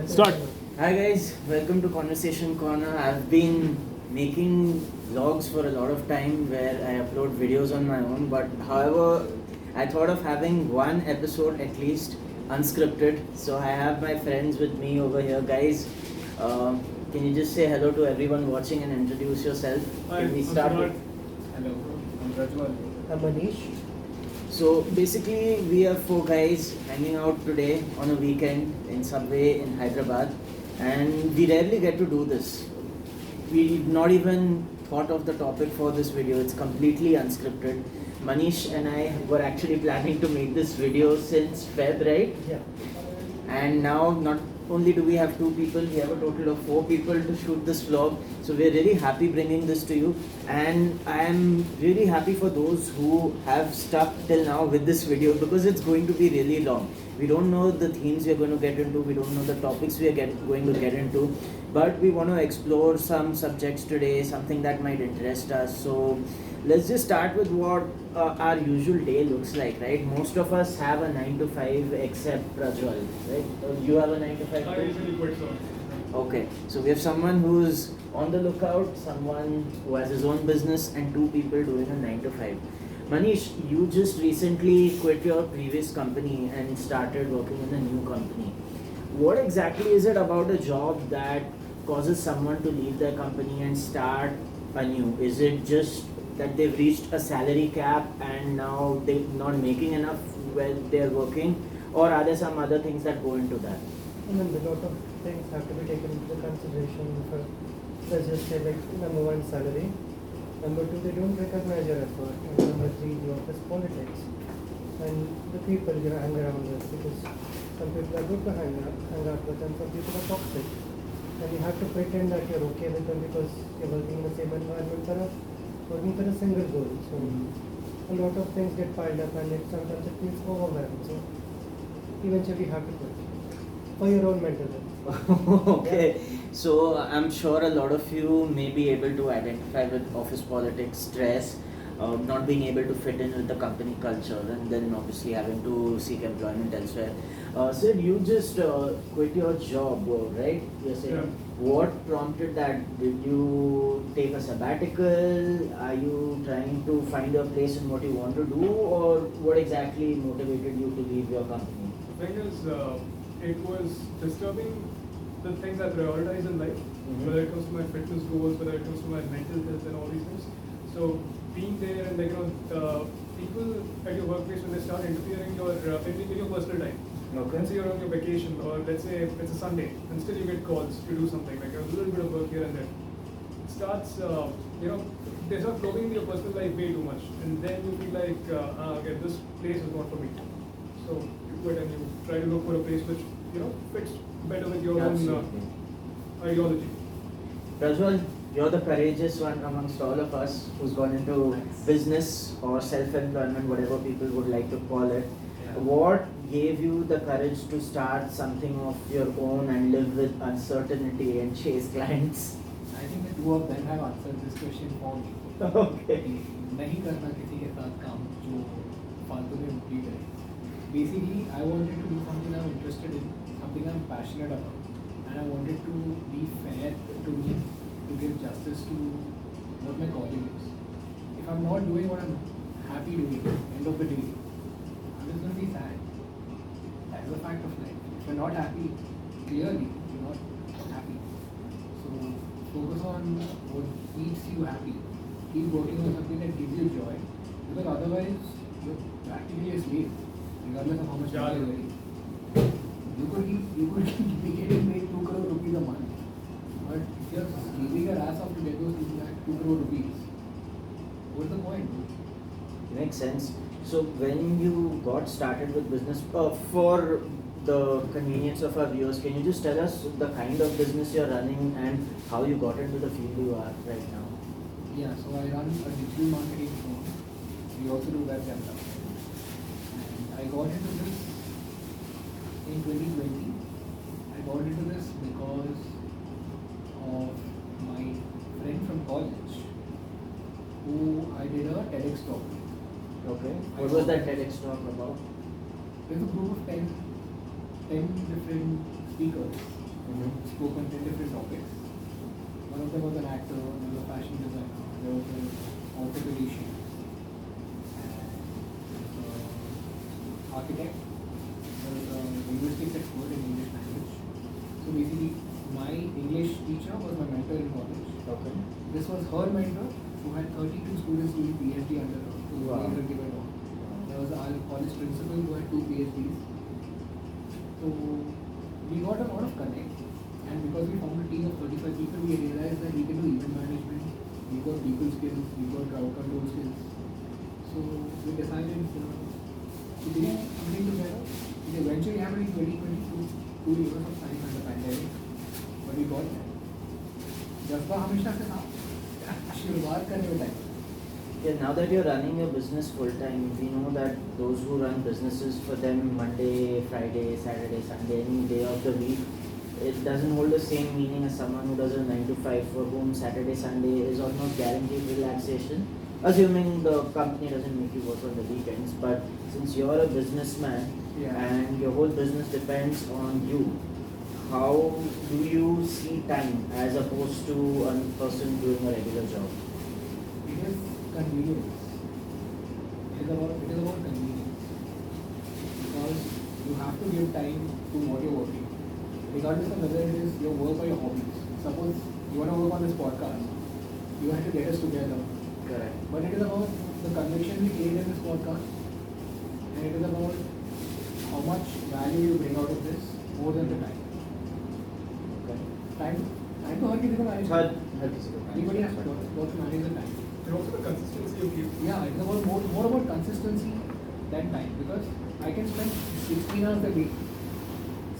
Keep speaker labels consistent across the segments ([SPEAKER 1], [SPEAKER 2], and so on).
[SPEAKER 1] Start.
[SPEAKER 2] Hi guys, welcome to Conversation Corner. I've been making vlogs for a lot of time where I upload videos on my own, but however, I thought of having one episode at least unscripted. So I have my friends with me over here, guys. Can you just say hello to everyone watching and introduce yourself?
[SPEAKER 1] Hi,
[SPEAKER 2] Can we
[SPEAKER 1] I'm
[SPEAKER 2] start?
[SPEAKER 1] Siddharth. Hello, I'm Rajwal.
[SPEAKER 3] I'm Manish.
[SPEAKER 2] So basically, we are four guys hanging out today on a weekend in Subway in Hyderabad, and we rarely get to do this. We've not even thought of the topic for this video. It's completely unscripted. Manish and I were actually planning to make this video since Feb, right?
[SPEAKER 3] Yeah.
[SPEAKER 2] And now not only do we have two people, we have a total of four people to shoot this vlog. So we're really happy bringing this to you, and I am really happy for those who have stuck till now with this video because it's going to be really long. We don't know the themes we're going to get into, we don't know the topics we are going to get into, but we want to explore some subjects today, something that might interest us. So let's just start with what our usual day looks like, right? Most of us have a 9 to 5 except Prajwal, right? You have a 9 to 5
[SPEAKER 1] I
[SPEAKER 2] too?
[SPEAKER 1] usually quit so.
[SPEAKER 2] Okay, so we have someone who's on the lookout, someone who has his own business, and two people doing a 9 to 5. Manish, you just recently quit your previous company and started working in a new company. What exactly is it about a job that causes someone to leave their company and start anew? Is it just that they've reached a salary cap and now they're not making enough where they're working, or are there some other things that go into that?
[SPEAKER 3] I mean, a lot of things have to be taken into consideration. For, let's just say, like, number one, salary. Number two, they don't recognize your effort. And number three, the office politics. And the people hang around with, because some people are good to hang out with, and some people are toxic. And you have to pretend that you're okay with them because you're working in the same environment, but working for a single goal. So a lot of things get piled up, and sometimes it feels overwhelming. So eventually you have to quit for your own mental health.
[SPEAKER 2] Okay, so I'm sure a lot of you may be able to identify with office politics, stress, not being able to fit in with the company culture, and then obviously having to seek employment elsewhere. Sid, you just quit your job, right? You're saying.
[SPEAKER 1] Yeah.
[SPEAKER 2] What prompted that? Did you take a sabbatical? Are you trying to find a place in what you want to do, or what exactly motivated you to leave your company?
[SPEAKER 1] The thing is, it was disturbing the things I prioritize in life, whether it comes to my fitness goals, whether it comes to my mental health and all these things. So being there and people at your workplace, when they start interfering in your personal time.
[SPEAKER 2] Okay.
[SPEAKER 1] Let's say you're on your vacation, or let's say it's a Sunday, and still you get calls to do something, like a little bit of work here and there. It starts, they start probing your personal life way too much, and then you feel like, okay, this place is not for me. So you quit and you try to look for a place which, fits better with your
[SPEAKER 2] Absolutely.
[SPEAKER 1] own ideology.
[SPEAKER 2] Rajwal, you're the courageous one amongst all of us who's gone into business or self-employment, whatever people would like to call it. What gave you the courage to start something of your own and live with uncertainty and chase clients?
[SPEAKER 4] I think the two of them have answered this question for me.
[SPEAKER 2] Okay.
[SPEAKER 4] नहीं करना किसी के साथ काम जो फालतू में मुक्ति करे. Basically, I wanted to do something I'm interested in, something I'm passionate about, and I wanted to be fair to me, to give justice to what my calling is. If I'm not doing what I'm happy doing, end of the day, I'm just going to be sad. That is a fact of life. If you're not happy, clearly you're not happy. So focus on what keeps you happy. Keep working on something that gives you joy, because otherwise you're practically a slave, regardless of how much money you're earning. You could be getting paid 2 crore rupees a month, but if you're sleeping your ass off to get those 2 crore rupees, what's the point?
[SPEAKER 2] Makes sense. So when you got started with business, for the convenience of our viewers, can you just tell us the kind of business you're running and how you got into the field you are right now?
[SPEAKER 4] Yeah, so I run a digital marketing firm. We also do web development. And I got into this in 2020. I got into this because of my friend from college who I did a TEDx talk with.
[SPEAKER 2] Okay. What was that TEDx talk about?
[SPEAKER 4] There's a group of 10 different speakers spoke on 10 different topics. One of them was an actor, there was a fashion designer, there was an orthopedician, and architect, there was a linguistics expert in English language. So basically, my English teacher was my mentor in college.
[SPEAKER 2] Okay.
[SPEAKER 4] This was her mentor who had 32 students doing PhD under her. So
[SPEAKER 2] Wow.
[SPEAKER 4] there was our college principal who had 2 PhDs. So we got a lot of connect, and because we formed a team of 35 people, we realized that we can do event management, we got people skills, we got crowd control skills. So we decided to do something together. It eventually happened in 2022, 2 years of time and the pandemic, but we got there. जज्बा हमेशा से था, शुरुआत करने में time.
[SPEAKER 2] Yeah, now that you're running your business full time, we know that those who run businesses, for them Monday, Friday, Saturday, Sunday, any day of the week, it doesn't hold the same meaning as someone who does a 9 to 5, for whom Saturday, Sunday is almost guaranteed relaxation, assuming the company doesn't make you work on the weekends. But since you're a businessman and your whole business depends on you, how do you see time as opposed to a person doing a regular job?
[SPEAKER 4] It is convenience. It is about convenience. Because you have to give time to what you're working. Regardless of whether it is your work or your hobbies. Suppose you want to work on this podcast, you have to get us together.
[SPEAKER 2] Correct.
[SPEAKER 4] But it is about the conviction we create in this podcast, and it is about how much value you bring out of this more than the time.
[SPEAKER 2] Okay.
[SPEAKER 4] Time to hard किसी को manage.
[SPEAKER 2] हर किसी को
[SPEAKER 4] Anybody has to work to manage the time.
[SPEAKER 1] And also the consistency you keep.
[SPEAKER 4] Yeah, it is about more about consistency than time, because I can spend 16 hours a week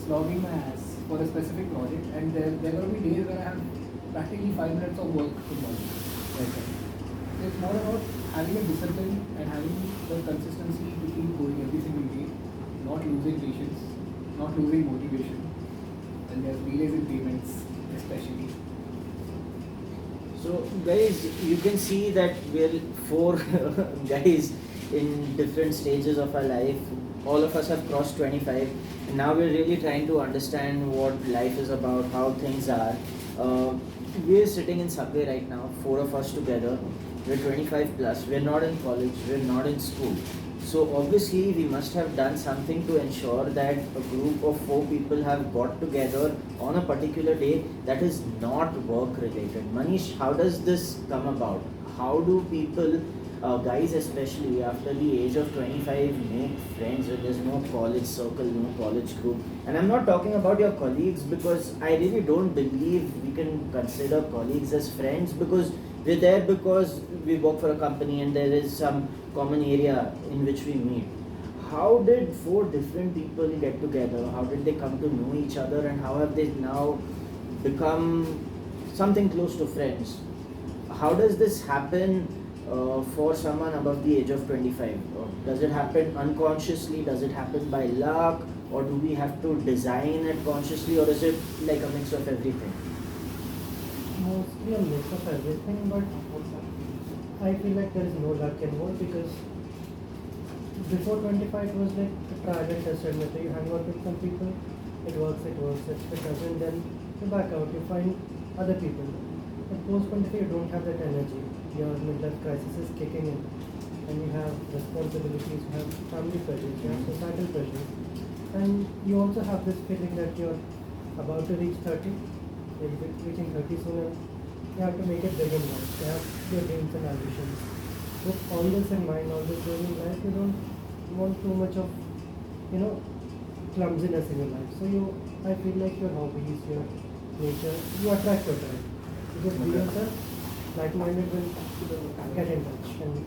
[SPEAKER 4] slogging my ass for a specific project, and there will be days where I have practically 5 minutes of work to do.
[SPEAKER 2] Okay.
[SPEAKER 4] It's more about having a discipline and having the consistency to keep going every single day, not losing patience, not losing motivation, and there's delays in payments especially.
[SPEAKER 2] So guys, you can see that we're 4 guys in different stages of our life. All of us have crossed 25, and now we're really trying to understand what life is about, how things are. We're sitting in Subway right now, 4 of us together. We're 25 plus. We're not in college. We're not in school. So obviously we must have done something to ensure that a group of 4 people have got together on a particular day that is not work related. Manish, how does this come about? How do people, guys especially after the age of 25, make friends when there's no college circle, no college group? And I'm not talking about your colleagues, because I really don't believe we can consider colleagues as friends, because we're there because we work for a company and there is some common area in which we meet. How did 4 different people get together? How did they come to know each other, and how have they now become something close to friends? How does this happen for someone above the age of 25? Does it happen unconsciously? Does it happen by luck? Or do we have to design it consciously? Or is it like a mix of everything?
[SPEAKER 3] Mostly a mix of everything, but I feel like there is no luck involved, because before 25 it was like a trial and tested method. You hang out with some people, it works. If it doesn't, then you back out, you find other people. But post 25 you don't have that energy. Your midlife crisis is kicking in, and you have responsibilities, you have family pressures, you have societal pressures, and you also have this feeling that you're about to reach 30. You'll be reaching 30 soon, and you have to make it big in life. You have your dreams and ambitions. With all this in mind, all this going in life, you don't want too much of, clumsiness in your life. So I feel like your hobbies, your nature, you attract your tribe. You just be yourself, like-minded will get in touch, and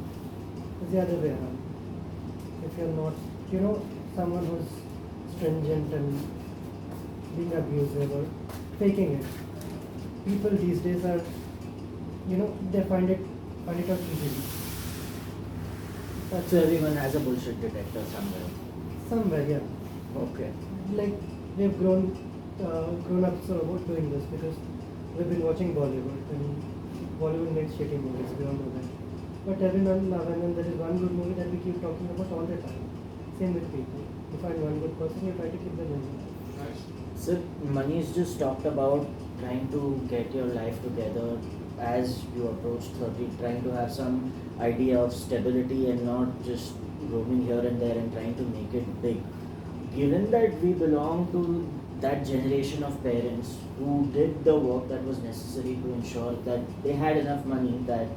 [SPEAKER 3] it's the other way around. If you're not, someone who's stringent and being abusive or faking it, people these days are, they find it out easily.
[SPEAKER 2] So everyone has a bullshit detector somewhere.
[SPEAKER 3] Somewhere, yeah.
[SPEAKER 2] Okay.
[SPEAKER 3] Like we've grown up so about doing this, because we've been watching Bollywood, and Bollywood makes shitty movies, we all know that. But every now and then there is one good movie that we keep talking about all the time. Same with people. You find one good person, you try to keep them in your life.
[SPEAKER 1] Nice.
[SPEAKER 2] So Manish just talked about trying to get your life together as you approach 30, trying to have some idea of stability and not just roaming here and there and trying to make it big. Given that we belong to that generation of parents who did the work that was necessary to ensure that they had enough money that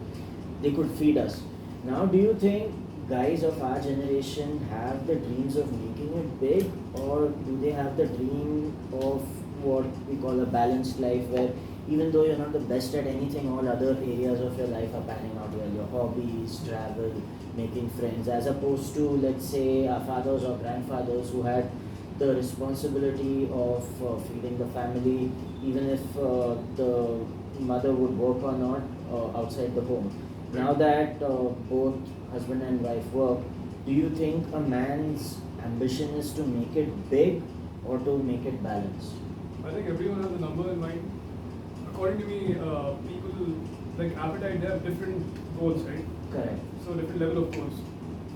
[SPEAKER 2] they could feed us. Now, do you think guys of our generation have the dreams of making it big, or do they have the dream of what we call a balanced life where even though you're not the best at anything, all other areas of your life are panning out well, your hobbies, travel, making friends, as opposed to, let's say, our fathers or grandfathers who had the responsibility of feeding the family, even if the mother would work or not outside the home. Now that both husband and wife work, do you think a man's ambition is to make it big or to make it balanced?
[SPEAKER 1] I think everyone has a number in mind. According to me, people like appetite, they have different goals, right?
[SPEAKER 2] Correct.
[SPEAKER 1] So different level of goals.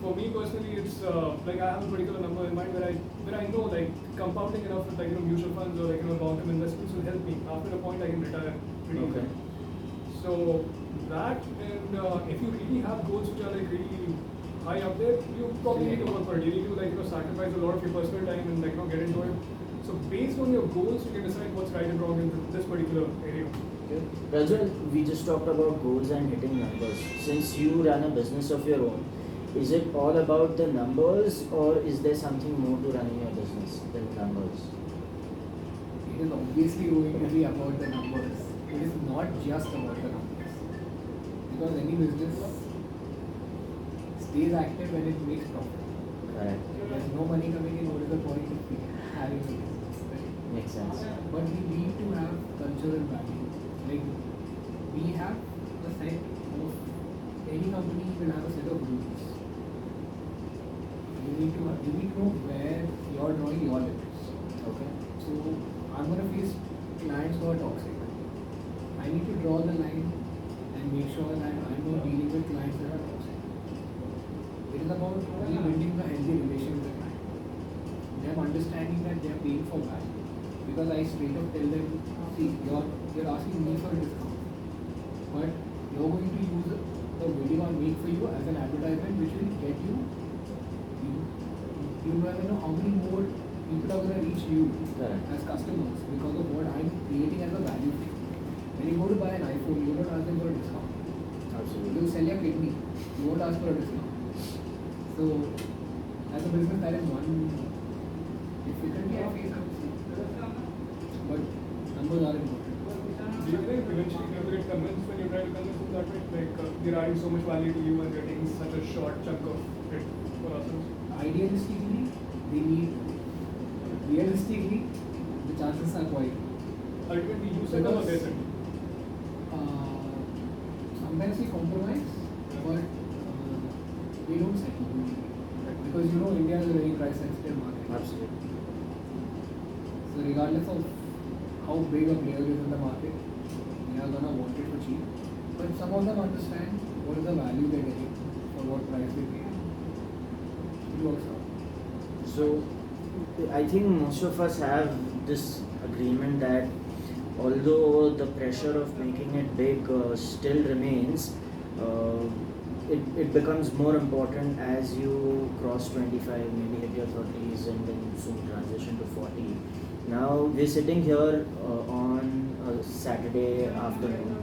[SPEAKER 1] For me personally, it's like I have a particular number in mind where I know like compounding enough with like mutual funds or like long-term investments will help me. After a point, I can retire pretty
[SPEAKER 2] Okay.
[SPEAKER 1] easily. So that and if you really have goals which are like really high up there, you probably need to work for it. You need to like sacrifice a lot of your personal time and like get into it. So based on your goals, you can decide what's right and wrong in this particular area.
[SPEAKER 2] Okay. Rajal, we just talked about goals and hitting numbers. Since you run a business of your own, is it all about the numbers or is there something more to running your business than numbers?
[SPEAKER 4] It is obviously going to be about the numbers. It is not just about the numbers. Because any business stays active when it makes profit.
[SPEAKER 2] Correct.
[SPEAKER 4] If there's no money coming in, what is the point of having a business? Right?
[SPEAKER 2] Makes sense.
[SPEAKER 4] But we need to have cultural value. Like we have a set of any company will have a set of rules. You need to know where you're drawing your limits.
[SPEAKER 2] Okay.
[SPEAKER 4] So I'm gonna face clients who are toxic. I need to draw the line and make sure that I'm not dealing with clients that are toxic. It is about really building a healthy relation with the client. Them understanding that they are paying for value. Because I straight up tell them, see, you're asking me for a discount, but you're going to use the video I make for you as an advertisement, which will get you. You never know how many more people are going to reach you
[SPEAKER 2] Correct.
[SPEAKER 4] as customers because of what I'm creating as a value for you. When you go to buy an iPhone, you don't ask them for a discount.
[SPEAKER 2] Absolutely.
[SPEAKER 4] You sell your kidney, you won't ask for a discount. So, as a business, that is one difficulty I face. But numbers are important.
[SPEAKER 1] Do you think eventually people get convinced when you try to convince them that way? Like they're adding so much value to you and they're taking such a short chunk of it for ourselves?
[SPEAKER 4] Idealistically, they need. Realistically, the chances are quite.
[SPEAKER 1] Ultimately, you set up or they set?
[SPEAKER 4] Sometimes we compromise, but we don't settle. Because India is a very price sensitive market.
[SPEAKER 2] Absolutely.
[SPEAKER 4] So regardless of how big a player is in the market, they are gonna want it for cheap. But some of them understand what is the value they're getting for what price they pay. It works out.
[SPEAKER 2] So, I think most of us have this agreement that although the pressure of making it big still remains, it becomes more important as you cross 25, maybe hit your 30s and then soon transition to 40. Now we're sitting here on a Saturday afternoon.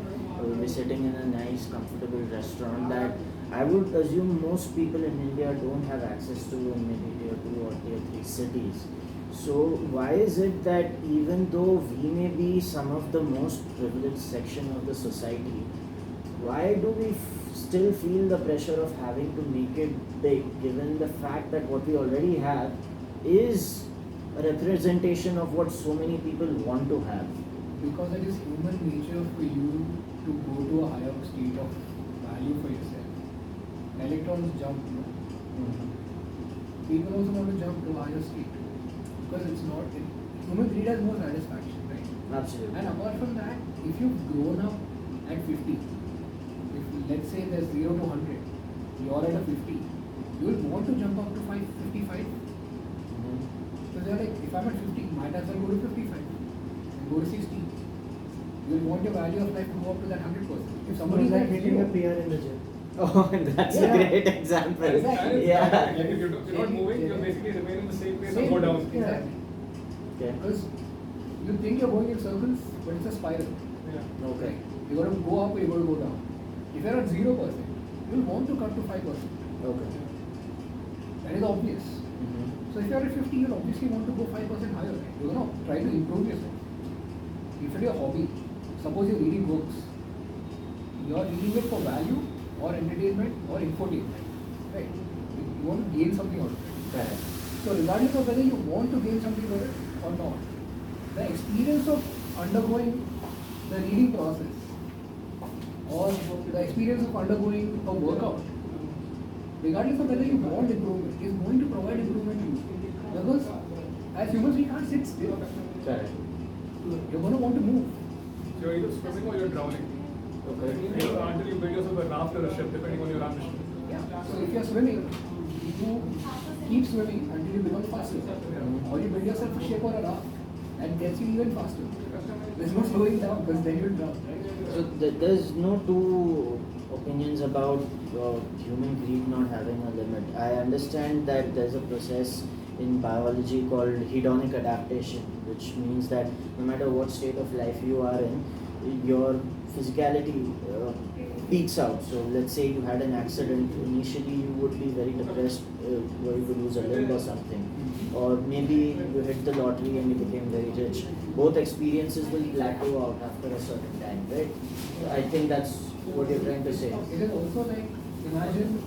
[SPEAKER 2] We're sitting in a nice, comfortable restaurant that I would assume most people in India don't have access to in maybe tier 2 or tier 3 cities. So why is it that even though we may be some of the most privileged section of the society, why do we still feel the pressure of having to make it big, given the fact that what we already have is a representation of what so many people want to have?
[SPEAKER 4] Because it is human nature for you to go to a higher state of value for yourself. Electrons jump. People also want to jump to a higher state. Because it's not. Human greed has more satisfaction, right?
[SPEAKER 2] Absolutely.
[SPEAKER 4] And apart from that, if you've grown up at 50, if let's say there's 0 to 100, you're at a 50, you will want to jump up to 55. Because you're like, if I'm at 50, might as well go to 55. go to 60. You will want your value of life to go up to that 100%. If somebody
[SPEAKER 3] It's
[SPEAKER 4] is
[SPEAKER 3] like
[SPEAKER 4] at
[SPEAKER 3] hitting a
[SPEAKER 4] 0,
[SPEAKER 3] PR in the gym.
[SPEAKER 2] Oh, that's
[SPEAKER 4] Yeah.
[SPEAKER 2] a great example.
[SPEAKER 4] Exactly.
[SPEAKER 2] Yeah.
[SPEAKER 1] Like if you're not moving, you're basically remain in the same place or go down.
[SPEAKER 4] Exactly.
[SPEAKER 2] Okay.
[SPEAKER 4] Because you think you're going in circles, but it's a spiral.
[SPEAKER 1] Yeah.
[SPEAKER 2] Okay.
[SPEAKER 4] You're going to go up or you're going to go down. If you're at 0%, you'll want to cut to 5%.
[SPEAKER 2] Okay.
[SPEAKER 4] That is obvious.
[SPEAKER 2] Mhm.
[SPEAKER 4] So if you're at 50, you'll obviously want to go 5% higher. Right? You're going to try to improve yourself. If it's your hobby, suppose you're reading books, you're reading it for value or entertainment or infotainment. Right? You want to gain something out of it.
[SPEAKER 2] Correct.
[SPEAKER 4] So regardless of whether you want to gain something out of it or not, the experience of undergoing the reading process or the experience of undergoing a workout, regardless of whether you want improvement, is going to provide improvement to you. Because as humans we can't sit still.
[SPEAKER 2] Correct.
[SPEAKER 4] You're going to want to move.
[SPEAKER 1] So you're either swimming or you're drowning.
[SPEAKER 2] Okay.
[SPEAKER 1] Until you build yourself a raft or a ship, depending on your ambition.
[SPEAKER 4] Yeah. So if you're swimming, you keep swimming until you become faster. Or you build yourself a ship or a raft and gets you even faster. There's no slowing down because then you'll drown, right?
[SPEAKER 2] So there's no two opinions about human greed not having a limit. I understand that there's a process in biology called hedonic adaptation, which means that no matter what state of life you are in, your physicality peaks out. So let's say you had an accident, initially you would be very depressed, were you to lose a limb or something. Or maybe you hit the lottery and you became very rich. Both experiences will plateau out after a certain time, right? I think that's what you're trying to say.
[SPEAKER 4] It is also like, imagine,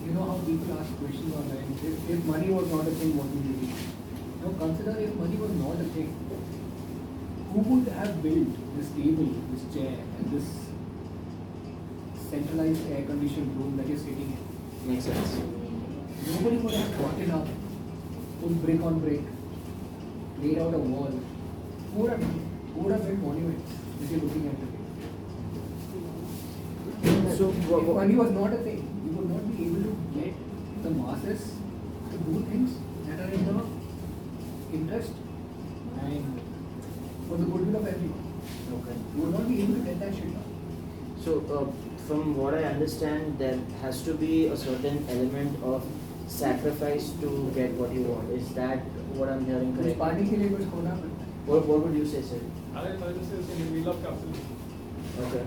[SPEAKER 4] you know how people ask questions online, if money was not a thing, what would you do? Now consider if money was not a thing, who would have built this table, this chair, and this centralized air-conditioned room that you're sitting in?
[SPEAKER 2] Makes sense.
[SPEAKER 4] Nobody would have gotten up, put brick on brick, laid out a wall. Who would have built monuments that you're looking at today?
[SPEAKER 2] So
[SPEAKER 4] If money was not a thing, you would not be able to get the masses to do things that are in the interest and for the goodwill of everyone.
[SPEAKER 2] Okay.
[SPEAKER 4] You would not be able to get that shit done.
[SPEAKER 2] So from what I understand, there has to be a certain element of sacrifice to get what you want. Is that what I'm hearing
[SPEAKER 4] उस
[SPEAKER 2] correctly?
[SPEAKER 4] Party के लिए कुछ खोना पड़ता है.
[SPEAKER 2] What would you say, sir?
[SPEAKER 1] I just say we love capitalism.
[SPEAKER 2] Okay.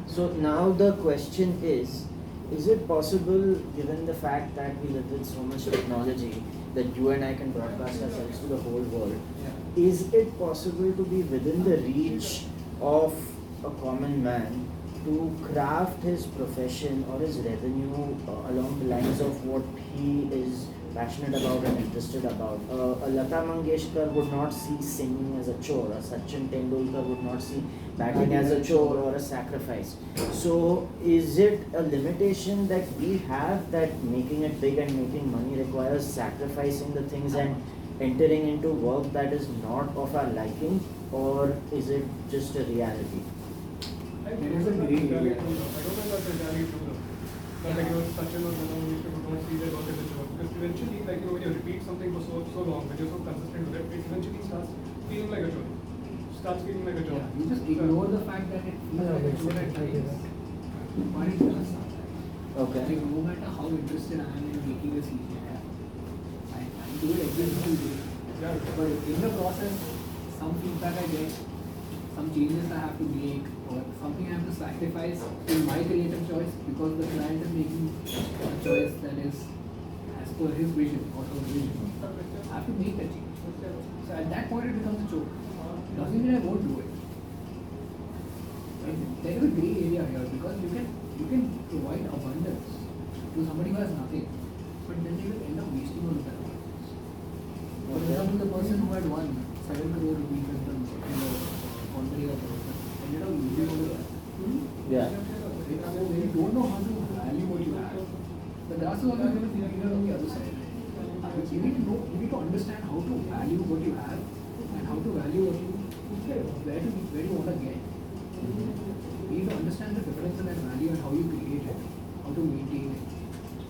[SPEAKER 2] So now the question is it possible, given the fact that we live with so much technology, that you and I can broadcast ourselves to the whole world,
[SPEAKER 4] Yeah.
[SPEAKER 2] is it possible to be within the reach of a common man to craft his profession or his revenue along the lines of what he is passionate about and interested about? A Lata Mangeshkar would not see singing as a chore. A Sachin Tendulkar would not see batting as a chore or a sacrifice. So is it a limitation that we have that making it big and making money requires sacrificing the things and entering into work that is not of our liking, or is it just a reality?
[SPEAKER 1] There is a gray area. I don't know that's entirely true though. But like Sachin or Lata would not see their work as a job. Because eventually, like when you repeat something for so long, when you're so consistent with it, it eventually starts feeling like a job. Starts feeling like a job.
[SPEAKER 4] You just ignore the fact that it feels like a chore at times. But it does sometimes.
[SPEAKER 2] Okay.
[SPEAKER 4] Like no matter how interested I am in making a CD, I do it every single day.
[SPEAKER 1] Yeah.
[SPEAKER 4] But in the process, some feedback I get, some changes I have to make, or something I have to sacrifice in my creative choice because the client is making a choice that is as per his vision or her vision. I have to make that change. So at that point it becomes a chore. Doesn't mean I won't do it. And there is a gray area here because you can provide abundance to somebody who has nothing, but then they will end up wasting all of that abundance. For example, the person who had won 7 crore rupees in the lottery or whatever, ended up losing all of that.
[SPEAKER 2] Yeah.
[SPEAKER 4] So when you don't know how to value what you have, the grass is always going to be greener on the other side. You need to understand how to value what you have and how to value what you where you want to get. You need to understand the difference in that value and how you create it, how to maintain it.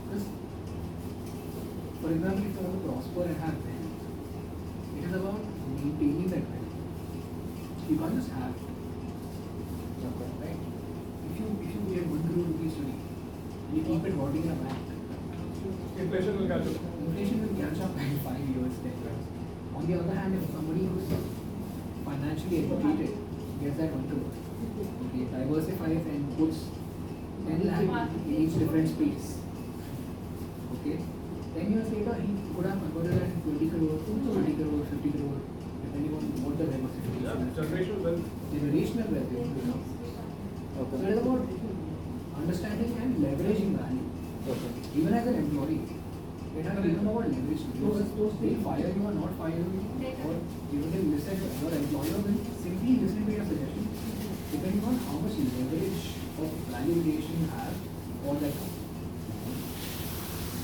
[SPEAKER 4] Because, for example, if you want to prosper and have wealth, it is about maintaining that wealth. You can't just have,
[SPEAKER 2] Okay.
[SPEAKER 4] right? If you get 1 crore rupees today, and you keep it hoarding in a bank,
[SPEAKER 1] Inflation will catch up.
[SPEAKER 4] inflation will catch up in 5 years, 10 years. On the other hand, if somebody who's financially educated gets that 1 crore, okay, diversifies and puts 10 lakh in each different space, okay, 10 years later he could have converted that to 20 crore, 30 crore, 50 crore, depending on what the diversification is.
[SPEAKER 1] Generational wealth.
[SPEAKER 4] Generational wealth,
[SPEAKER 2] Okay.
[SPEAKER 4] So it is about understanding and leveraging value.
[SPEAKER 2] Okay.
[SPEAKER 4] Even as an employee, it has become about leverage. Those they fire you or not fire you, or you can listen to your employer will simply listen to your suggestion, depending on how much leverage of value creation you have for that company.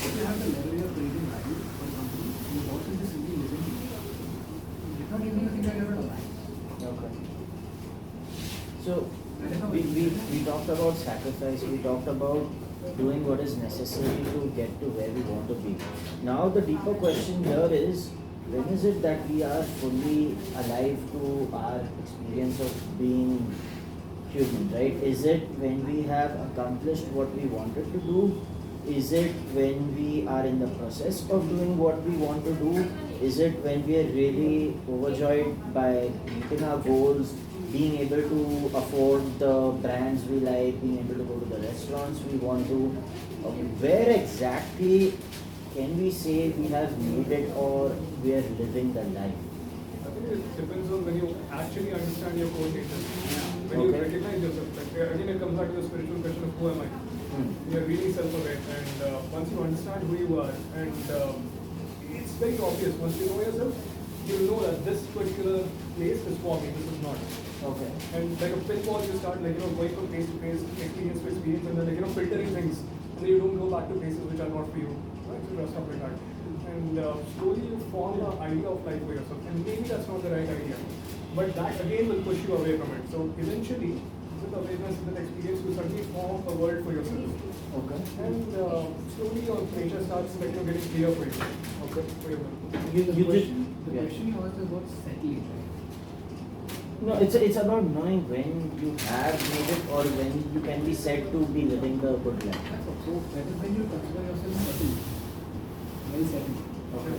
[SPEAKER 4] If you have the leverage of creating value for the company, your boss will just simply listen to you. It's not even a thing that you're not aligned.
[SPEAKER 2] Okay. So we talked about sacrifice, we talked about doing what is necessary to get to where we want to be. Now the deeper question here is, when is it that we are fully alive to our experience of being human, right? Is it when we have accomplished what we wanted to do? Is it when we are in the process of doing what we want to do? Is it when we are really overjoyed by meeting our goals, being able to afford the brands we like, being able to go to the restaurants we want to? Where exactly can we say we have made it or we are living the life?
[SPEAKER 1] I think it depends on when you actually understand your core nature. When you
[SPEAKER 2] Okay.
[SPEAKER 1] recognize yourself. Like, again, it comes back to the spiritual question of who am I? You're really self-aware, and once you understand who you are, and it's very obvious, once you know yourself, you know that this particular place is for me, this is not.
[SPEAKER 2] Okay.
[SPEAKER 1] And like a pinball, you start like, going from place to place, experience to experience, and then like, filtering things, and then you don't go back to places which are not for you, right? So stuff like that. And slowly you form the idea of life for yourself, and maybe that's not the right idea, but that again will push you away from it. So eventually, with awareness, with experience, you suddenly form a world for yourself.
[SPEAKER 2] Okay.
[SPEAKER 1] And slowly your nature starts like, getting clear for you.
[SPEAKER 2] Okay.
[SPEAKER 1] For your
[SPEAKER 2] You just
[SPEAKER 4] The question you asked is about settling, right?
[SPEAKER 2] no, it's about knowing when you have made it or when you can be said to be living the good life.
[SPEAKER 4] That's all. So that is when you consider yourself settled, well settled.
[SPEAKER 2] Okay.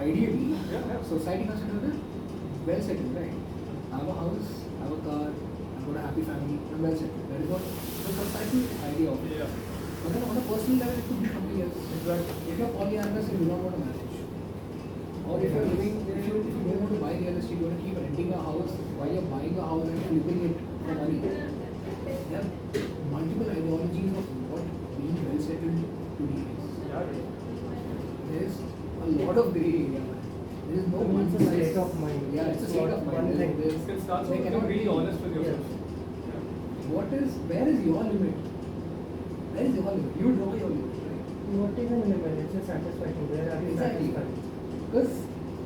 [SPEAKER 4] Ideally,
[SPEAKER 1] Yeah.
[SPEAKER 4] society considers it well settled, right? I have a house, I have a car, I've got a happy family, I'm well settled. That is what the society idea of it.
[SPEAKER 1] Yeah.
[SPEAKER 4] But then on a personal level, it could be something else.
[SPEAKER 1] Exactly.
[SPEAKER 4] If you're polyamorous and you don't want to manage, or if you're living, if you don't want to buy real estate, you want to keep renting a house while you're buying a house and flipping it for money. There are multiple ideologies of what being well settled today is.
[SPEAKER 1] Yeah.
[SPEAKER 4] There is a lot of gray area. There is no
[SPEAKER 3] I mean,
[SPEAKER 4] one
[SPEAKER 3] it's a
[SPEAKER 4] size.
[SPEAKER 3] state of mind.
[SPEAKER 4] Yeah, it's a state of
[SPEAKER 3] One
[SPEAKER 4] mind.
[SPEAKER 3] thing.
[SPEAKER 1] You can start
[SPEAKER 4] There
[SPEAKER 1] with
[SPEAKER 4] cannot
[SPEAKER 1] being really
[SPEAKER 4] be-
[SPEAKER 1] honest with yourself.
[SPEAKER 4] Where is your limit? Where is your limit? You draw your limit, right?
[SPEAKER 3] Not even in a minute, it's satisfying. Where are you
[SPEAKER 4] Exactly.
[SPEAKER 3] satisfied?
[SPEAKER 4] Because,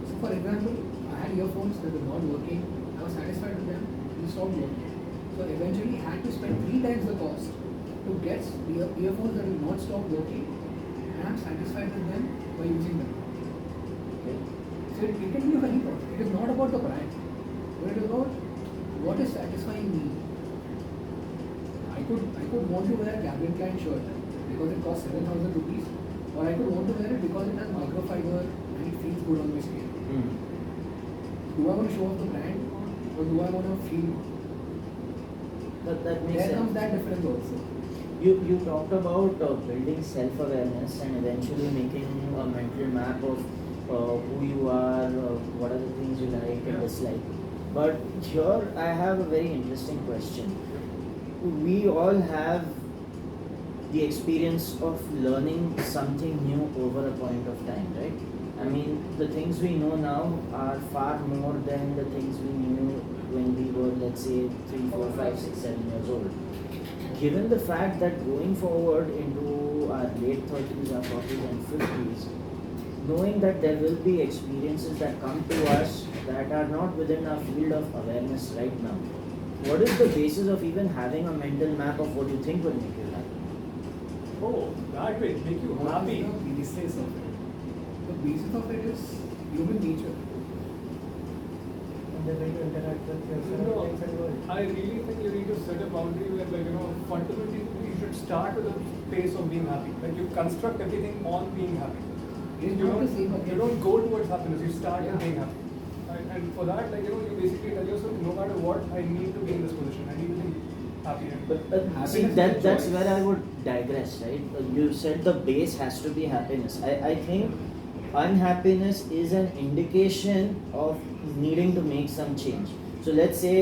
[SPEAKER 4] so for example, I had earphones that were not working. I was satisfied with them. They stopped working. So eventually, I had to spend 3 times the cost to get the earphones that will not stop working, and I'm satisfied with them by using them.
[SPEAKER 2] Okay.
[SPEAKER 4] So it can be of any product. It is not about the brand, but it is about what is satisfying me. I could want to wear a Calvin Klein shirt because it costs 7,000 rupees, or I could want to wear it because it has microfiber and it feels good on my skin. Do I want to show off the brand, or do I want to feel?
[SPEAKER 2] That makes
[SPEAKER 4] There
[SPEAKER 2] sense.
[SPEAKER 4] comes that difference also.
[SPEAKER 2] You talked about building self-awareness and eventually making a mental map of who you are, what are the things you like and dislike. But here I have a very interesting question. We all have the experience of learning something new over a point of time, right? I mean, the things we know now are far more than the things we knew when we were, let's say, 3, 4, 5, 6, 7 years old. Given the fact that going forward into our late 30s, our 40s and 50s, knowing that there will be experiences that come to us that are not within our field of awareness right now, what is the basis of even having a mental map of what you think will make you happy?
[SPEAKER 1] Oh, that will make you happy.
[SPEAKER 4] What is the basis of it? The basis of it is human nature.
[SPEAKER 3] the way you interact with your surroundings and world.
[SPEAKER 1] I really think you need to set a boundary where, like, fundamentally you should start with a pace of being happy. Like, you construct everything on being happy.
[SPEAKER 4] It's
[SPEAKER 1] You
[SPEAKER 4] not the same
[SPEAKER 1] don't,
[SPEAKER 4] again.
[SPEAKER 1] you don't go towards happiness, you start with
[SPEAKER 4] Yeah.
[SPEAKER 1] being happy. And for that, like, you basically tell yourself, no matter what, I need to be in this position. I need to be happy.
[SPEAKER 2] But see,
[SPEAKER 4] Happiness is a
[SPEAKER 2] that's
[SPEAKER 4] choice.
[SPEAKER 2] where I would digress, right? You said the base has to be happiness. I think unhappiness is an indication of needing to make some change. So let's say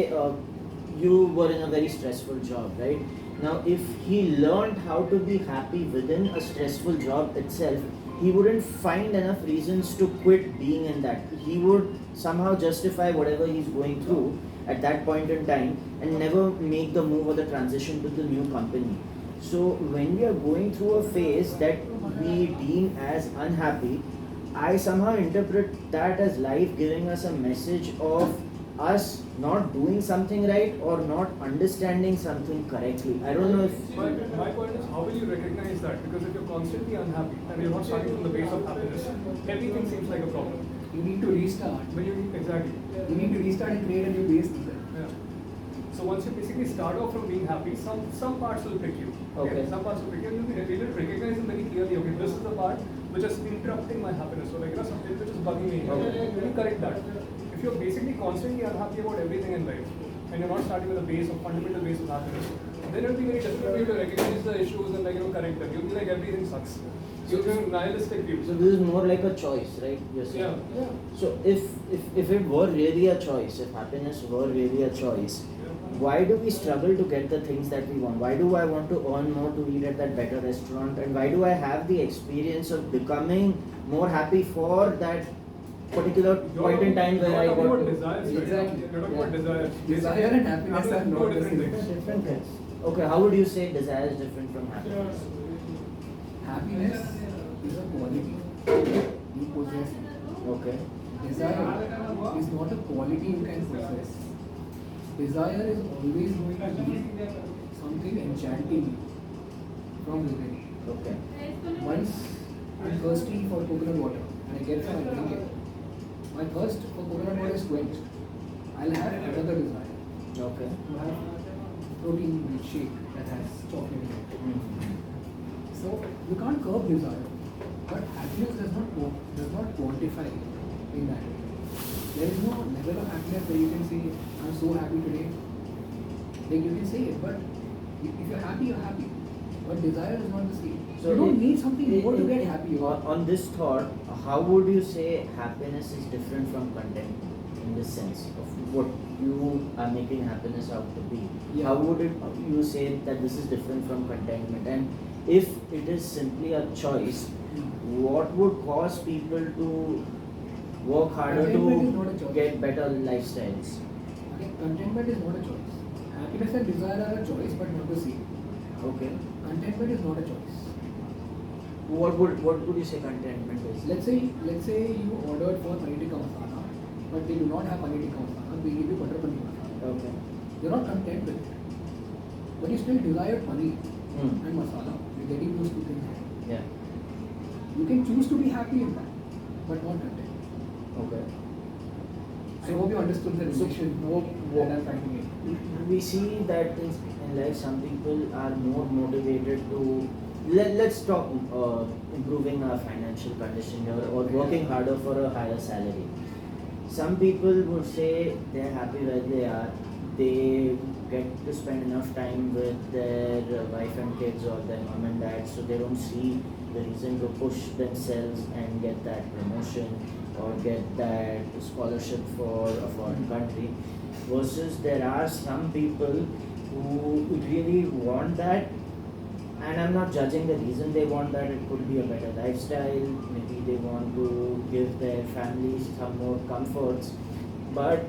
[SPEAKER 2] you were in a very stressful job, right? Now, if he learned how to be happy within a stressful job itself, he wouldn't find enough reasons to quit being in that. He would somehow justify whatever he's going through at that point in time and never make the move or the transition to the new company. So when we are going through a phase that we deem as unhappy, I somehow interpret that as life giving us a message of us not doing something right or not understanding something correctly. I don't know if
[SPEAKER 1] My point is, how will you recognize that? Because if you're constantly unhappy and you're not starting from the base of happiness, everything seems like a problem.
[SPEAKER 4] You need to restart.
[SPEAKER 1] When you exactly.
[SPEAKER 4] You need to restart and create a new base.
[SPEAKER 1] Yeah. So once you basically start off from being happy, some parts will pick you.
[SPEAKER 2] Okay.
[SPEAKER 1] Some parts will pick you, and you'll be able to recognize them very clearly. Okay, this is the part which is interrupting my happiness. So, like, something which is bugging me.
[SPEAKER 2] Okay.
[SPEAKER 1] When you correct that, if you're basically constantly unhappy about everything in life, and you're not starting with a base of fundamental base of happiness, then it'll be very difficult for you to recognize the issues and, like, correct them. You'll be like, everything sucks. You'll be a nihilistic view.
[SPEAKER 2] so. This is more like a choice, right? You're saying.
[SPEAKER 1] Yeah.
[SPEAKER 2] So if it were really a choice, if happiness were really a choice, why do we struggle to get the things that we want? Why do I want to earn more to eat at that better restaurant? And why do I have the experience of becoming more happy for that particular point in time where I
[SPEAKER 1] You're talking
[SPEAKER 2] got
[SPEAKER 1] about
[SPEAKER 2] to?
[SPEAKER 1] desires, right?
[SPEAKER 4] Exactly.
[SPEAKER 1] You're talking about desires.
[SPEAKER 4] Desire and happiness are not the
[SPEAKER 1] different
[SPEAKER 4] same.
[SPEAKER 1] things.
[SPEAKER 3] Different things.
[SPEAKER 2] Okay, how would you say desire is different from happiness?
[SPEAKER 4] Happiness is a quality you possess.
[SPEAKER 2] Okay.
[SPEAKER 4] Desire is not a quality you can possess. Desire is always going to be something enchanting you from within.
[SPEAKER 2] Okay.
[SPEAKER 4] Once I'm thirsty for coconut water and I get some, I drink it. My thirst for coconut water is quenched. I'll have another desire
[SPEAKER 2] Okay.
[SPEAKER 4] to have protein shake that has chocolate in it.
[SPEAKER 2] Mhm.
[SPEAKER 4] So you can't curb desire, but happiness does not quantify in that. There is no level of happiness where you can say, I'm so happy today. Like, you can say it, but if you're happy, you're happy. But desire is not the same. So you don't need something more to get happy.
[SPEAKER 2] On this thought, how would you say happiness is different from contentment in this sense of what you are making happiness out to be?
[SPEAKER 4] Yeah.
[SPEAKER 2] How would you say that this is different from contentment? And if it is simply a choice, what would cause people to work harder
[SPEAKER 4] Contentment is not a
[SPEAKER 2] to
[SPEAKER 4] choice.
[SPEAKER 2] get better lifestyles?
[SPEAKER 4] Okay, contentment is not a choice. Happiness and desire are a choice, but not the same.
[SPEAKER 2] Okay.
[SPEAKER 4] Contentment is not a choice.
[SPEAKER 2] What would you say contentment is?
[SPEAKER 4] Let's say you ordered for paneer tikka masala, but they do not have paneer tikka masala. They give you butter paneer masala.
[SPEAKER 2] Okay.
[SPEAKER 4] You're not content with it, but you still desire paneer
[SPEAKER 2] Hmm.
[SPEAKER 4] and masala. You're getting those two things.
[SPEAKER 2] Yeah.
[SPEAKER 4] You can choose to be happy in that, but not content.
[SPEAKER 2] Okay.
[SPEAKER 4] I hope you understood the
[SPEAKER 2] So,
[SPEAKER 4] distinction
[SPEAKER 2] what-
[SPEAKER 4] that I'm trying to make.
[SPEAKER 2] We see that in life some people are more motivated to let's talk improving our financial condition here or working harder for a higher salary. Some people would say they're happy where they are. They get to spend enough time with their wife and kids or their mom and dad, so they don't see the reason to push themselves and get that promotion or get that scholarship for a foreign country. Versus there are some people who really want that, and I'm not judging the reason they want that. It could be a better lifestyle, maybe they want to give their families some more comforts, but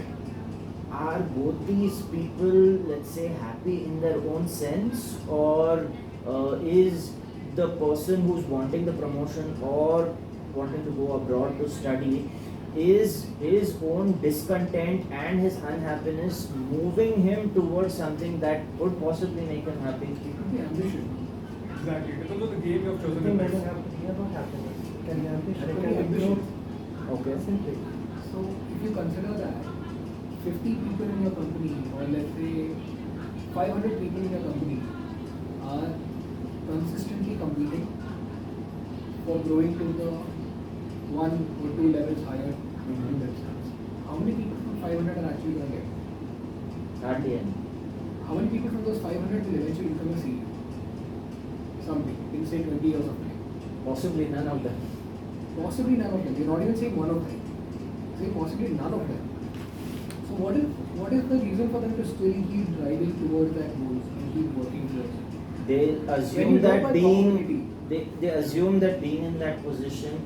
[SPEAKER 2] are both these people, let's say, happy in their own sense, or is the person who's wanting the promotion or wanting to go abroad to study, is his own discontent and his unhappiness moving him towards something that could possibly make him happy?
[SPEAKER 4] It could be ambition.
[SPEAKER 1] Exactly. It depends on the game you have chosen.
[SPEAKER 3] It
[SPEAKER 1] in
[SPEAKER 3] doesn't
[SPEAKER 1] life.
[SPEAKER 3] have to be about happiness. It can be ambition.
[SPEAKER 4] It
[SPEAKER 3] It
[SPEAKER 4] could be
[SPEAKER 3] can be
[SPEAKER 4] ambition.
[SPEAKER 3] growth.
[SPEAKER 2] Okay.
[SPEAKER 3] Simply.
[SPEAKER 4] So if you consider that, 50 people in your company, or let's say 500 people in your company are consistently competing for growing to the 1 or 2 levels higher in themselves, how many people from 500 are actually going to get?
[SPEAKER 2] Hardly any.
[SPEAKER 4] How many people from those 500 will eventually become a CEO? Something, in say 20 years of time.
[SPEAKER 2] Possibly none of them.
[SPEAKER 4] Possibly none of them. You're not even saying one of them. Say possibly none of them. So what is the reason for them to still keep driving towards that goal and keep working towards it?
[SPEAKER 2] They
[SPEAKER 4] When you
[SPEAKER 2] assume
[SPEAKER 4] know
[SPEAKER 2] that
[SPEAKER 4] by
[SPEAKER 2] being
[SPEAKER 4] probability.
[SPEAKER 2] they assume that being in that position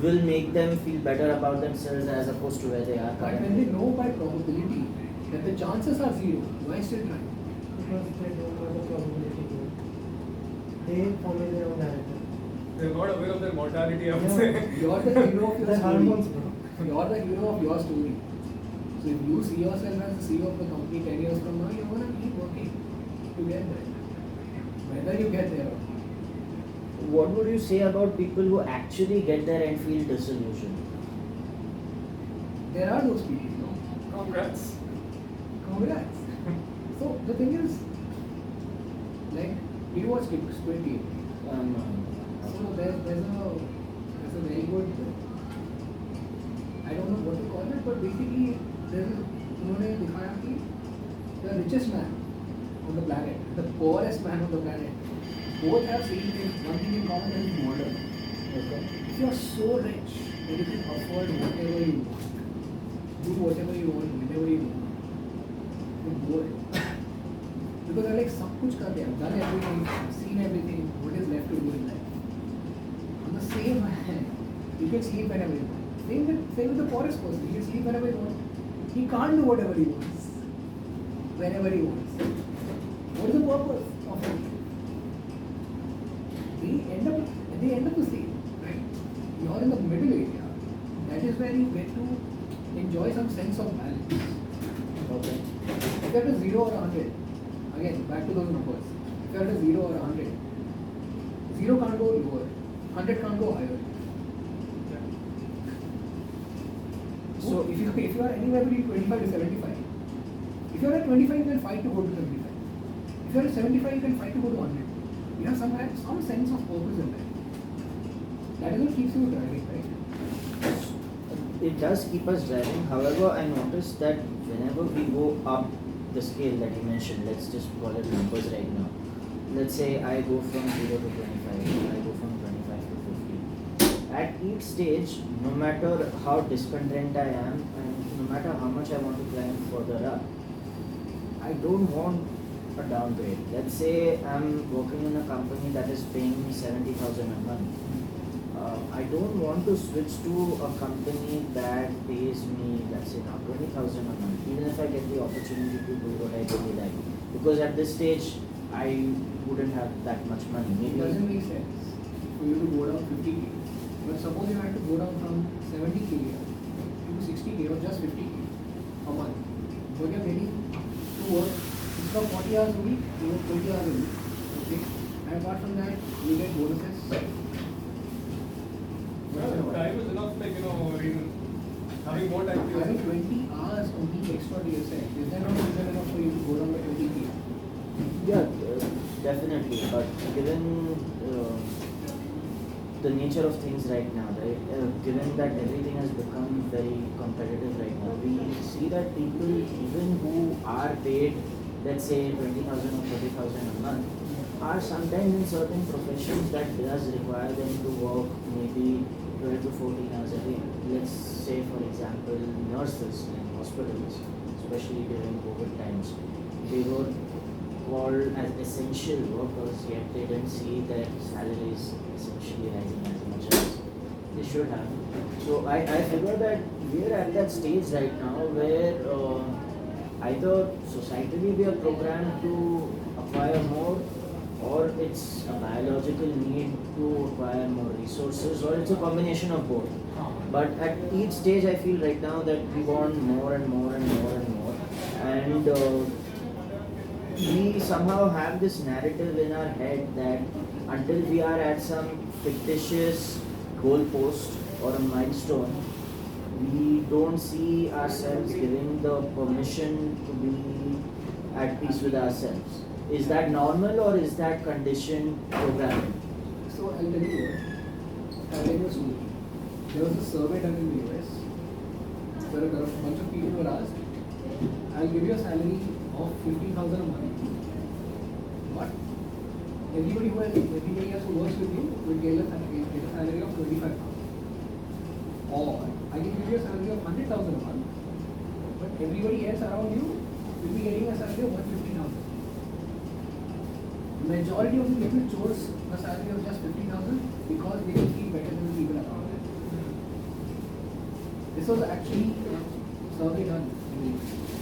[SPEAKER 2] will make them feel better about themselves as opposed to where they are
[SPEAKER 4] But when
[SPEAKER 2] currently.
[SPEAKER 4] they know by probability that the chances are zero, why still try?
[SPEAKER 3] Because they don't have the probability to it. They formulate their own narrative.
[SPEAKER 1] They're not aware of their mortality, I would
[SPEAKER 3] Yeah.
[SPEAKER 1] say.
[SPEAKER 4] You're the hero of your
[SPEAKER 3] The
[SPEAKER 4] story.
[SPEAKER 3] hormones, bro.
[SPEAKER 4] You're the hero of your story. So if you see yourself as the CEO of the company 10 years from now, you're gonna keep working to get there. Whether you get there or not.
[SPEAKER 2] What would you say about people who actually get there and feel disillusioned?
[SPEAKER 4] There are those people, no?
[SPEAKER 1] Congrats.
[SPEAKER 4] Congrats. So the thing is, like, you watch Squid Game. So there's a very good, I don't know what to call it, but basically उन्होंने दिखाया कि the richest man on the planet, the poorest man on the planet, both have same thing, one thing in common, that is murder.
[SPEAKER 2] Okay.
[SPEAKER 4] If you are so rich that you can afford whatever you want, do whatever you want, whenever you want, then go ahead. Because I like सब कुछ कर दिया, done everything, seen everything, what is left to do in life? On the same hand, you can sleep whenever you want. Same with the poorest person, he can sleep whenever he wants. He can't do whatever he wants, whenever he wants. What is the purpose of it? They end up the same, right? You're in the middle area. That is where you get to enjoy some sense of balance.
[SPEAKER 2] Okay.
[SPEAKER 4] If you're at a 0 or 100, again, back to those numbers. If you're at a 0 or 100, 0 can't go lower, 100 can't go higher. So if you are anywhere between 25 to 75, if you are at 25, you can fight to go to 75. If you are at 75, you can fight to go to 100. You have some sense of purpose in life. That is what keeps you driving, right?
[SPEAKER 2] It does keep us driving. However, I noticed that whenever we go up the scale that you mentioned, let's just call it numbers right now. Let's say I go from 0 to 25, I go from 25 to 50. At each stage, no matter how discontent I am and no matter how much I want to climb further up, I don't want a downgrade. Let's say I'm working in a company that is paying me 70,000 a month. I don't want to switch to a company that pays me, let's say now 20,000 a month, even if I get the opportunity to do what I really like. Because at this stage, I wouldn't have that much money.
[SPEAKER 4] It
[SPEAKER 2] Maybe
[SPEAKER 4] doesn't make sense for you to go down 50k. But suppose you had to go down from 70k to 60k or just 50k a month. What you're getting to work, instead of 40 hours a week, you work 20 hours a week. Okay? And apart from that, you get bonuses.
[SPEAKER 1] Well, time is enough, reason. Having more time to
[SPEAKER 4] Having
[SPEAKER 1] yourself.
[SPEAKER 4] 20 hours a week extra to yourself, is that not reason enough for you to go down by 20k?
[SPEAKER 2] yeah, definitely. But given the nature of things right now, right? Given that everything has become very competitive right now, we see that people, even who are paid, let's say 20,000 or 30,000 a month, are sometimes in certain professions that does require them to work maybe 12 to 14 hours a day. Let's say, for example, nurses in hospitals, especially during COVID times, they were called as essential workers, yet they didn't see their salaries essentially rising as much as they should have. So I figure that we're at that stage right now where either societally we are programmed to acquire more, or it's a biological need to acquire more resources, or it's a combination of both. But at each stage I feel right now that we want more and more and more and more. And we somehow have this narrative in our head that until we are at some fictitious goalpost or a milestone, we don't see ourselves giving the permission to be at peace with ourselves. Is that normal or is that conditioned programming?
[SPEAKER 4] So I'll tell you what. I'll tell you a story. There was a survey done in the US where a bunch of people were asked, I'll give you a salary of 50,000 a month, but everybody else who works with you will get a salary of 25,000. Or I can give you a salary of 100,000 a month, but everybody else around you will be getting a salary of 150,000. Majority of the people chose a salary of just 50,000 because they can feel better than the people around them. This was actually a survey done.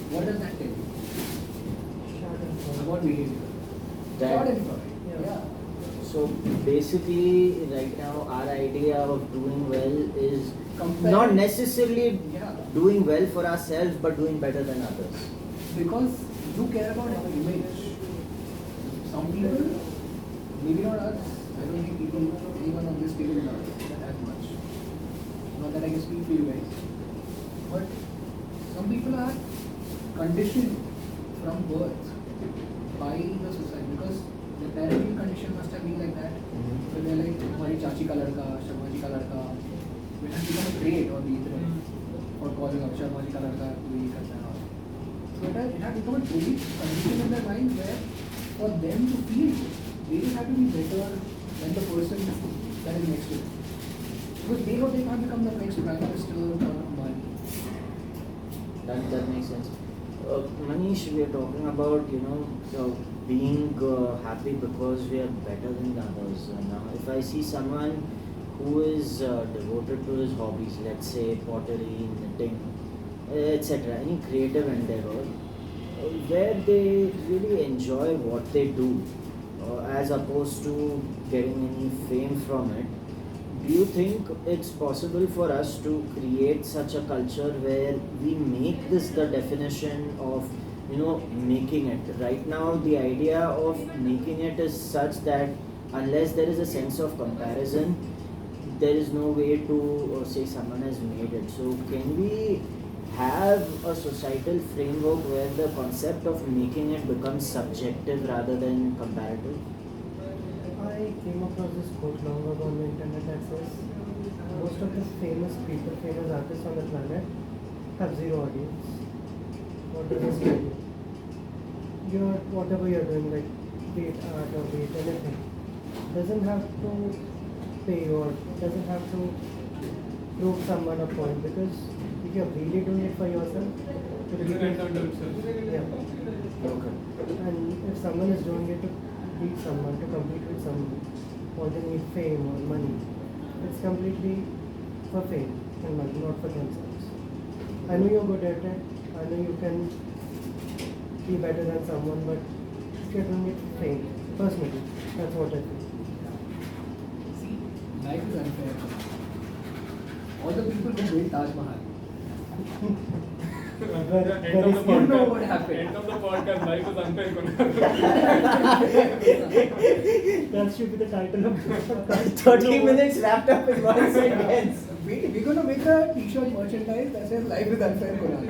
[SPEAKER 4] What does that tell you? About behavior. Short and story. Yeah.
[SPEAKER 2] So basically, right now, our idea of doing well is
[SPEAKER 4] Compare-
[SPEAKER 2] not necessarily
[SPEAKER 4] Yeah.
[SPEAKER 2] doing well for ourselves, but doing better than others.
[SPEAKER 4] Because you care about our image. Some people, maybe not us, I don't think anyone on this table does as much. Not that I can speak for you guys. But some people are conditioned from birth by the society because the parenting condition must have been like that. So they're like, हमारी चाची का लड़का, शर्मा जी का लड़का, which has become a trait on the internet for calling up Sharma ji का लड़का, कोई ये करता है. So it had become a trait condition in their mind where for them to feel good, they just have to be better than the person that is next to them. Because they know they can't become the next prime minister or money.
[SPEAKER 2] That makes sense. Manish, we are talking about being happy because we are better than the others. Now, if I see someone who is devoted to his hobbies, let's say pottery, knitting, etc., any creative endeavor, where they really enjoy what they do, as opposed to getting any fame from it. Do you think it's possible for us to create such a culture where we make this the definition of making it? Right now, the idea of making it is such that unless there is a sense of comparison, there is no way to say someone has made it. So can we have a societal framework where the concept of making it becomes subjective rather than comparative?
[SPEAKER 3] I came across this quote long ago on the internet that says most of the famous people, famous artists on the planet have zero audience. What does this tell you? Whatever you're doing, like be it art or be it anything, doesn't have to pay or doesn't have to prove someone a point, because if you're really doing it for yourself,
[SPEAKER 1] It's an end unto itself.
[SPEAKER 3] yeah.
[SPEAKER 2] Okay.
[SPEAKER 3] And if someone is doing it to beat someone, to compete with someone, or they need fame or money, it's completely for fame and money, not for themselves. I know you're good at it, I know you can be better than someone, but if you're doing it for fame, personally, that's what I feel.
[SPEAKER 4] See, life is unfair. All the people who built Taj Mahal,
[SPEAKER 3] Very
[SPEAKER 1] End of the
[SPEAKER 3] smart.
[SPEAKER 4] you know
[SPEAKER 1] podcast.
[SPEAKER 4] what happened.
[SPEAKER 1] End of the podcast. Life is unfair.
[SPEAKER 3] That should be the title of the podcast.
[SPEAKER 2] 30 minutes wrapped up in one sentence.
[SPEAKER 4] We're going to make a t-shirt merchandise that says life is unfair, Kunal.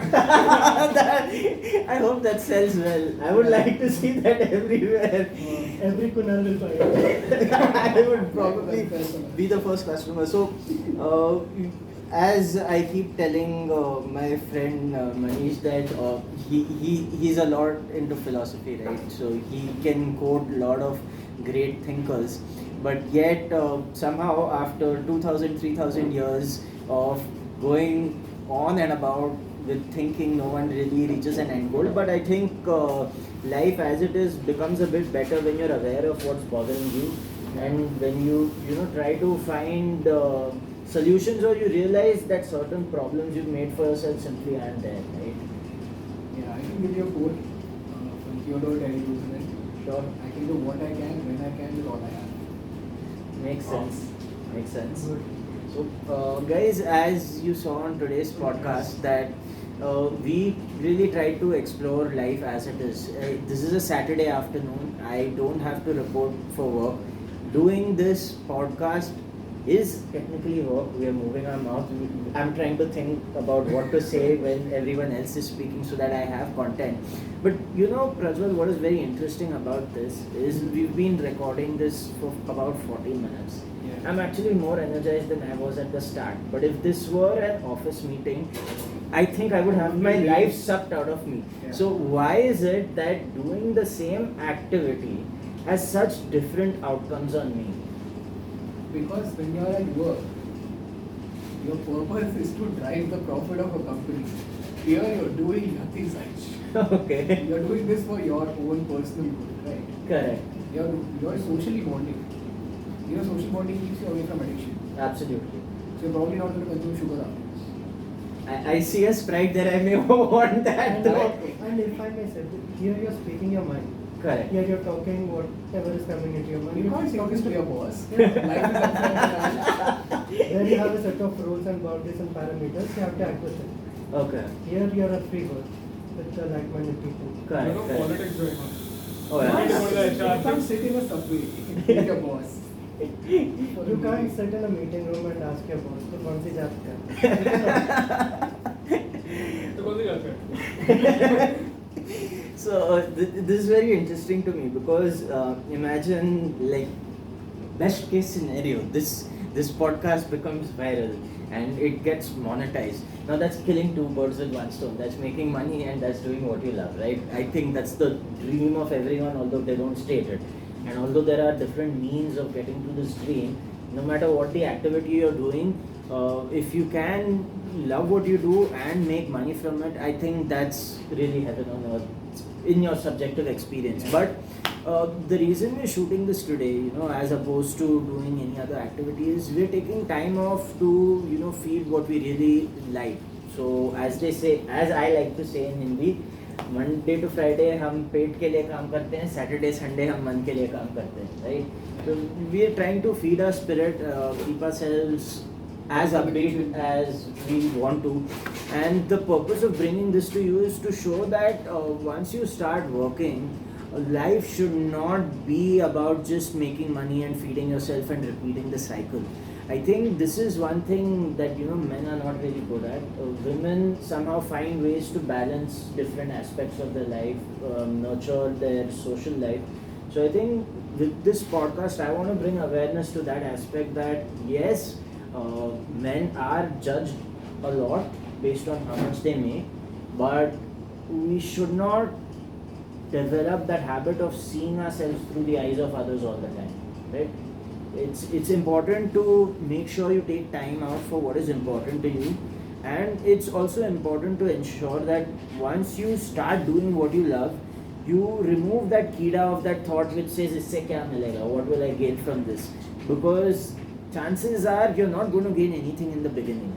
[SPEAKER 2] I hope that sells well. I would like to see that everywhere.
[SPEAKER 3] Every Kunal will buy it.
[SPEAKER 2] I would probably be the first customer. So, as I keep telling my friend Manish that he's a lot into philosophy, right? So he can quote a lot of great thinkers, but yet somehow after 2,000, 3,000 years of going on and about with thinking, no one really reaches an end goal. But I think life as it is becomes a bit better when you're aware of what's bothering you, and when you try to find solutions, or you realize that certain problems you've made for yourself simply aren't there, right?
[SPEAKER 4] Yeah, I can give you a quote from Theodore Roosevelt.
[SPEAKER 2] Sure.
[SPEAKER 4] I can do what I can, when I can, with all I have.
[SPEAKER 2] Makes sense. Makes sense.
[SPEAKER 3] Good.
[SPEAKER 2] So, guys, as you saw on today's podcast, that we really tried to explore life as it is. This is a Saturday afternoon. I don't have to report for work. Doing this podcast is technically work. We are moving our mouth. I'm trying to think about what to say when everyone else is speaking so that I have content. But you know, Prajwal, what is very interesting about this is we've been recording this for about 40 minutes.
[SPEAKER 4] Yeah.
[SPEAKER 2] I'm actually more energized than I was at the start. But if this were an office meeting, I think I would have my life sucked out of me.
[SPEAKER 4] Yeah.
[SPEAKER 2] So why is it that doing the same activity has such different outcomes on me?
[SPEAKER 4] Because when you are at work, your purpose is to drive the profit of a company. Here you're doing nothing such.
[SPEAKER 2] Okay.
[SPEAKER 4] You're doing this for your own personal good, right?
[SPEAKER 2] Correct.
[SPEAKER 4] You're socially bonding. You know, social bonding keeps you away from addiction.
[SPEAKER 2] Absolutely.
[SPEAKER 4] So you're probably not going to consume sugar after this.
[SPEAKER 2] I see a sprite there. I may want that
[SPEAKER 3] And,
[SPEAKER 2] though.
[SPEAKER 3] and if I may say, here you're speaking your mind.
[SPEAKER 2] Correct.
[SPEAKER 3] Here you're talking whatever is coming into your mind.
[SPEAKER 4] You can't say this to your boss.
[SPEAKER 3] Yeah.
[SPEAKER 4] Life is upside down.
[SPEAKER 3] Then you have a set of rules and boundaries and parameters. You have to act with it.
[SPEAKER 2] Okay.
[SPEAKER 3] Here you're a free bird with the like-minded people.
[SPEAKER 2] Correct.
[SPEAKER 1] You know,
[SPEAKER 2] correct.
[SPEAKER 1] politics going on.
[SPEAKER 2] Oh
[SPEAKER 1] You
[SPEAKER 2] yeah.
[SPEAKER 1] go to the HR.
[SPEAKER 4] You can't sit in a subway with your boss.
[SPEAKER 3] You can't sit in a meeting room and ask your boss to कौन सी जात का
[SPEAKER 1] तो कौन सी जात है?
[SPEAKER 2] So this is very interesting to me because imagine like best case scenario, this podcast becomes viral and it gets monetized. Now that's killing two birds with one stone. That's making money and that's doing what you love, right? I think that's the dream of everyone, although they don't state it. And although there are different means of getting to this dream, no matter what the activity you're doing, if you can love what you do and make money from it, I think that's really heaven on earth in your subjective experience. But the reason we're shooting this today, you know, as opposed to doing any other activity, is we're taking time off to, you know, feed what we really like. So as they say, as I like to say in Hindi, Monday to Friday हम पेट के लिए काम करते हैं, Saturday Sunday हम मन के लिए काम करते हैं, right? So we are trying to feed our spirit, keep ourselves as upbeat as we want to, and the purpose of bringing this to you is to show that once you start working, life should not be about just making money and feeding yourself and repeating the cycle. I think this is one thing that, you know, men are not really good at. Women somehow find ways to balance different aspects of their life, nurture their social life. So I think with this podcast, I want to bring awareness to that aspect that yes, men are judged a lot based on how much they make, but we should not develop that habit of seeing ourselves through the eyes of others all the time, right? It's important to make sure you take time out for what is important to you, and it's also important to ensure that once you start doing what you love, you remove that kida of that thought which says isse kya milega, what will I gain from this, because chances are you're not going to gain anything in the beginning.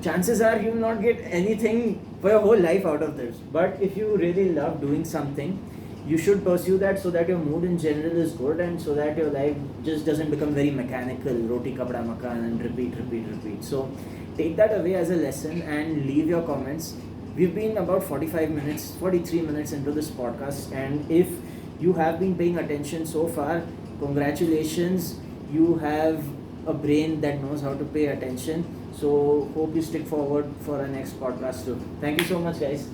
[SPEAKER 2] Chances are you will not get anything for your whole life out of this. But if you really love doing something, you should pursue that so that your mood in general is good and so that your life just doesn't become very mechanical, roti kapda makan, and repeat. So take that away as a lesson and leave your comments. We've been about 43 minutes into this podcast, and if you have been paying attention so far, congratulations, you have a brain that knows how to pay attention. So hope you stick forward for our next podcast too. Thank you so much, guys.